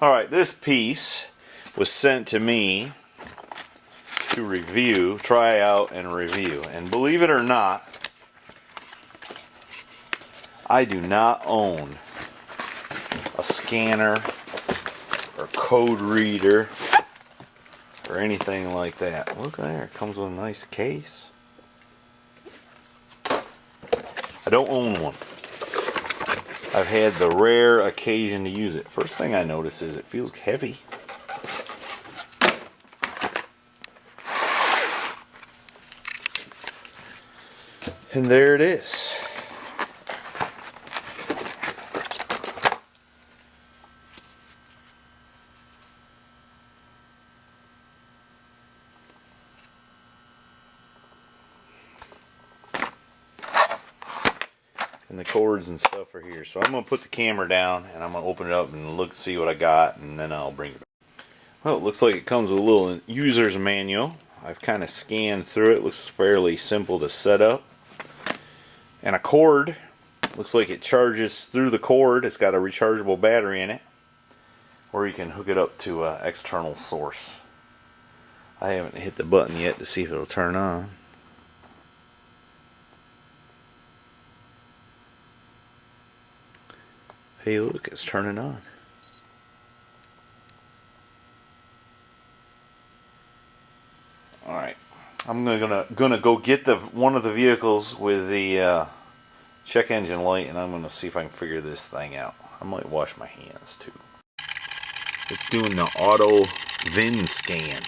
Alright, this piece was sent to me to review, try out, and review. And believe it or not, I do not own a scanner or code reader or anything like that. Look there, it comes with a nice case. I don't own one. I've had the rare occasion to use it. First thing I notice is it feels heavy. And there it is. And the cords and stuff are here. So I'm going to put the camera down and I'm going to open it up and look, see what I got, and then I'll bring it back. Well, it looks like it comes with a little user's manual. I've kind of scanned through it. It looks fairly simple to set up. And a cord. Looks like it charges through the cord. It's got a rechargeable battery in it. Or you can hook it up to an external source. I haven't hit the button yet to see if it'll turn on. Hey, look, it's turning on. Alright, I'm gonna go get one of the vehicles with the check engine light, and I'm gonna see if I can figure this thing out. I might wash my hands too. It's doing the auto VIN scan.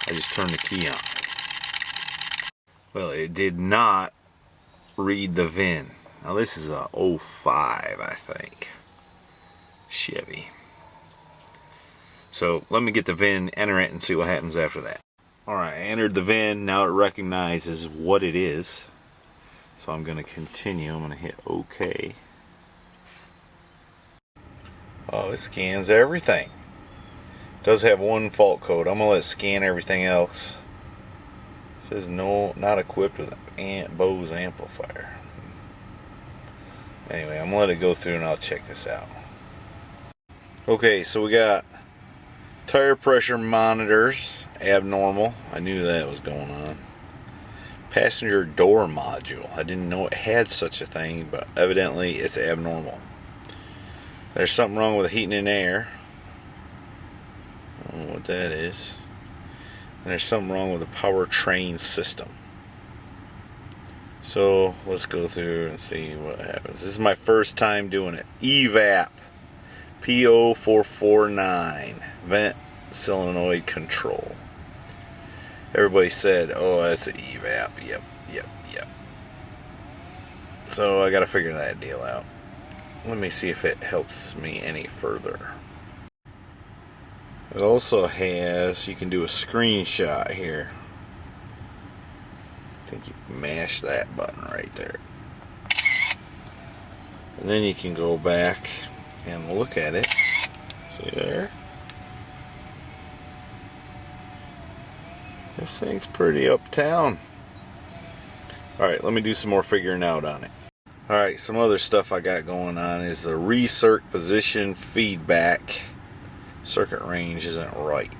I just turned the key on. Well, it did not read the VIN. Now this is a 05, I think, Chevy. So let me get the VIN, enter it, and see what happens after that. Alright, I entered the VIN. Now it recognizes what it is. So I'm going to continue. I'm going to hit OK. Oh, it scans everything. It does have one fault code. I'm going to let it scan everything else. It says no, not equipped with Bose amplifier. Anyway, I'm going to let it go through and I'll check this out. Okay, so we got tire pressure monitors, abnormal. I knew that was going on. Passenger door module. I didn't know it had such a thing, but evidently it's abnormal. There's something wrong with the heating and air. I don't know what that is. And there's something wrong with the powertrain system. So let's go through and see what happens. This is my first time doing it. EVAP P0449 vent solenoid control. Everybody said, oh, that's an EVAP. Yep. So I gotta figure that deal out. Let me see if it helps me any further. It also has, you can do a screenshot here. I think you mash that button right there. And then you can go back and look at it. See there? This thing's pretty uptown. Alright, let me do some more figuring out on it. Alright, some other stuff I got going on is the recirc position feedback. Circuit range isn't right.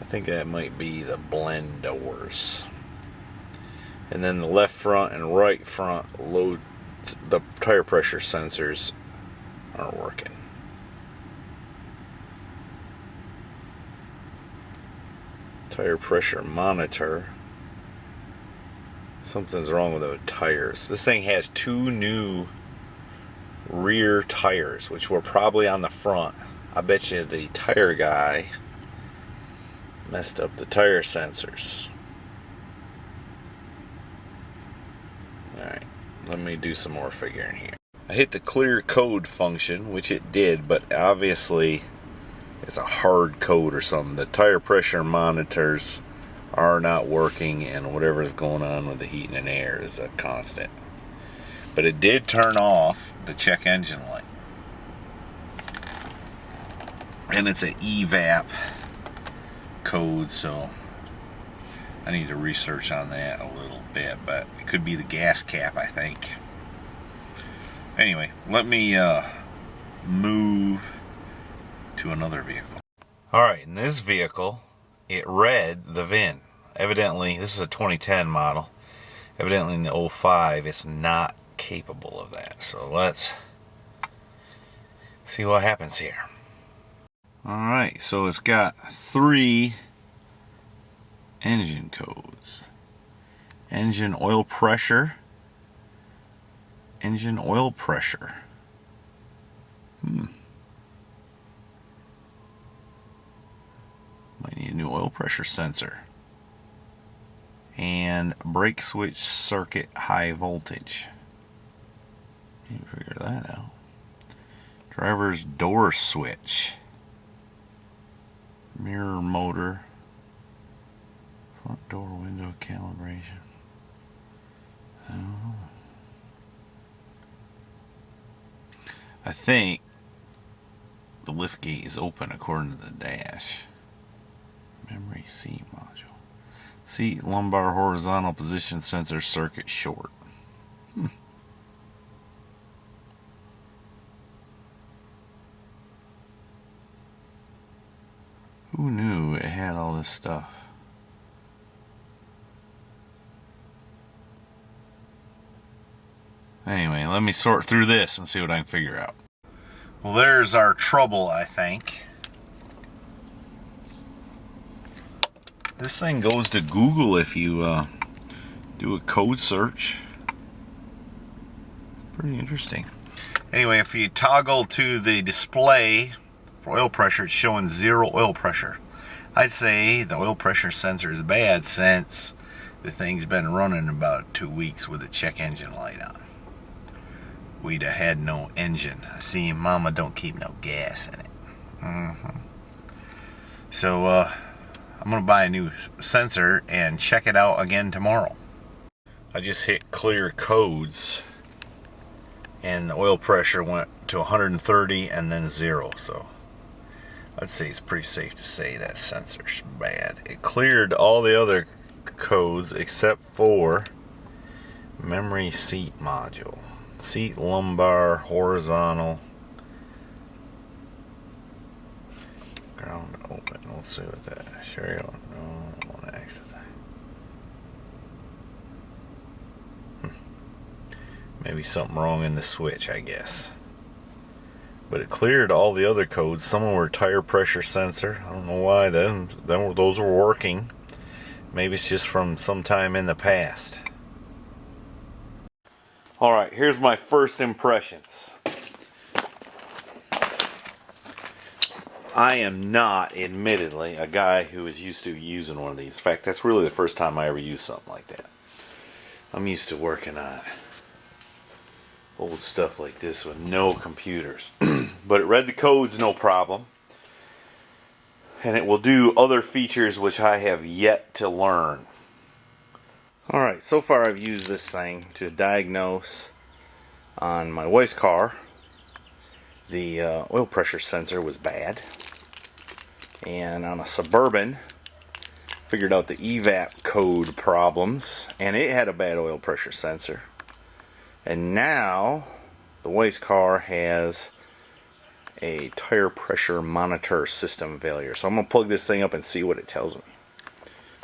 I think that might be the blend doors. And then the left front and right front load, the tire pressure sensors aren't working. Tire pressure monitor. Something's wrong with the tires. This thing has two new rear tires, which were probably on the front. I bet you the tire guy messed up the tire sensors. Alright, let me do some more figuring here. I hit the clear code function, which it did, but obviously it's a hard code or something. The tire pressure monitors are not working, and whatever's going on with the heating and air is a constant. But it did turn off the check engine light. And it's an EVAP code, so I need to research on that a little bit, but it could be the gas cap, I think. Anyway, let me move to another vehicle. Alright, in this vehicle, it read the VIN. Evidently, this is a 2010 model. Evidently in the 05, it's not capable of that. So let's see what happens here. Alright, so it's got 3 engine codes. Engine oil pressure. Engine oil pressure. Might need a new oil pressure sensor. And brake switch circuit high voltage. You can figure that out. Driver's door switch. Mirror motor. Front door window calibration. Oh. I think the lift gate is open according to the dash. Memory seat module. Seat lumbar horizontal position sensor circuit short. Who knew it had all this stuff? Anyway, let me sort through this and see what I can figure out. Well, there's our trouble, I think. This thing goes to Google if you do a code search. Pretty interesting. Anyway, if you toggle to the display for oil pressure, it's showing 0 oil pressure. I'd say the oil pressure sensor is bad since the thing's been running about 2 weeks with the check engine light on. We'd have had no engine. See, Mama don't keep no gas in it. So, I'm going to buy a new sensor and check it out again tomorrow. I just hit clear codes and the oil pressure went to 130 and then 0. So I'd say it's pretty safe to say that sensor's bad. It cleared all the other codes except for memory seat module. Seat lumbar horizontal. Ground open. We'll see what that. Sure you don't. No, I want to exit that. Maybe something wrong in the switch, I guess. But it cleared all the other codes. Some of them were tire pressure sensor. I don't know why. Those were working. Maybe it's just from some time in the past. Alright, here's my first impressions. I am not, admittedly, a guy who is used to using one of these. In fact, that's really the first time I ever used something like that. I'm used to working on old stuff like this with no computers. But it read the codes no problem. And it will do other features which I have yet to learn. Alright, so far I've used this thing to diagnose on my wife's car. The oil pressure sensor was bad. And on a Suburban, figured out the evap code problems. And it had a bad oil pressure sensor. And now, the wife's car has a tire pressure monitor system failure. So I'm going to plug this thing up and see what it tells me.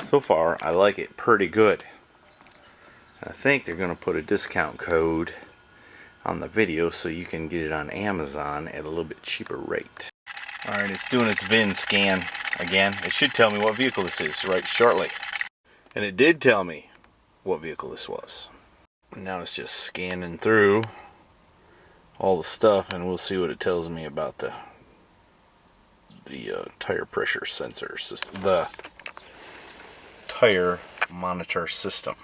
So far, I like it pretty good. I think they're going to put a discount code on the video so you can get it on Amazon at a little bit cheaper rate. Alright, it's doing its VIN scan again. It should tell me what vehicle this is right shortly. And it did tell me what vehicle this was. Now it's just scanning through all the stuff and we'll see what it tells me about the tire pressure sensor system, the tire monitor system.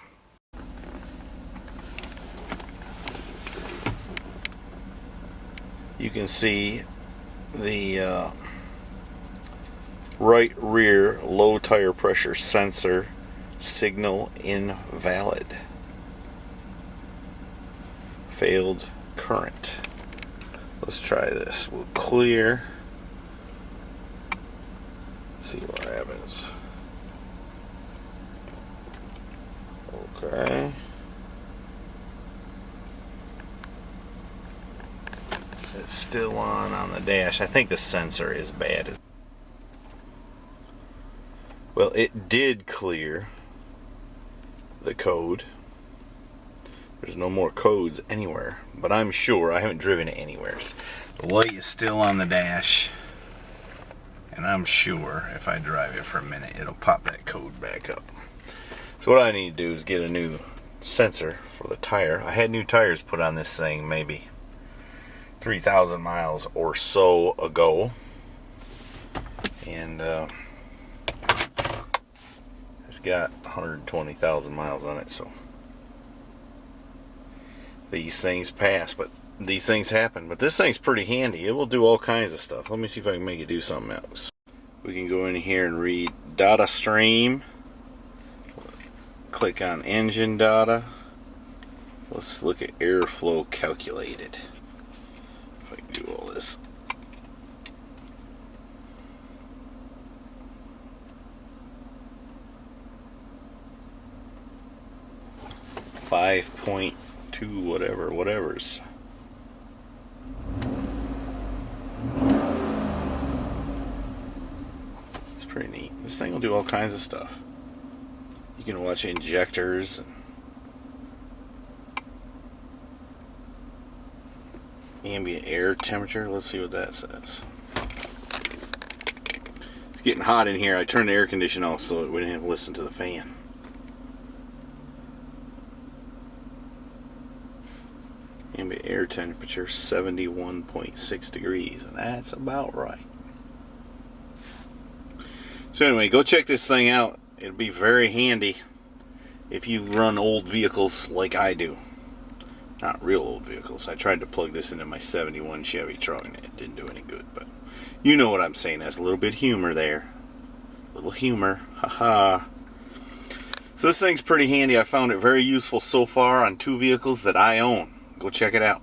You can see the right rear low tire pressure sensor signal invalid. Failed current. Let's try this. We'll clear. See what happens. Okay. It's still on the dash. I think the sensor is bad. Well, it did clear the code. There's no more codes anywhere, but I'm sure I haven't driven it anywhere. The light is still on the dash, and I'm sure if I drive it for a minute, it'll pop that code back up. So what I need to do is get a new sensor for the tire. I had new tires put on this thing maybe 3,000 miles or so ago, and it's got 120,000 miles on it, so these things pass, but these things happen. But this thing's pretty handy. It will do all kinds of stuff. Let me see if I can make it do something else. We can go in here and read data stream. Click on engine data. Let's look at airflow calculated. If I can do all this. .2 whatever's. It's pretty neat. This thing will do all kinds of stuff. You can watch injectors and ambient air temperature. Let's see what that says. It's getting hot in here. I turned the air conditioner off so we didn't have to listen to the fan. Ambient air temperature 71.6 degrees, and that's about right. So anyway, go check this thing out. It'll be very handy if you run old vehicles like I do. Not real old vehicles. I tried to plug this into my 71 Chevy truck and it didn't do any good, but you know what I'm saying. That's a little bit of humor there. A little humor. Haha. So this thing's pretty handy. I found it very useful so far on 2 vehicles that I own. Go check it out.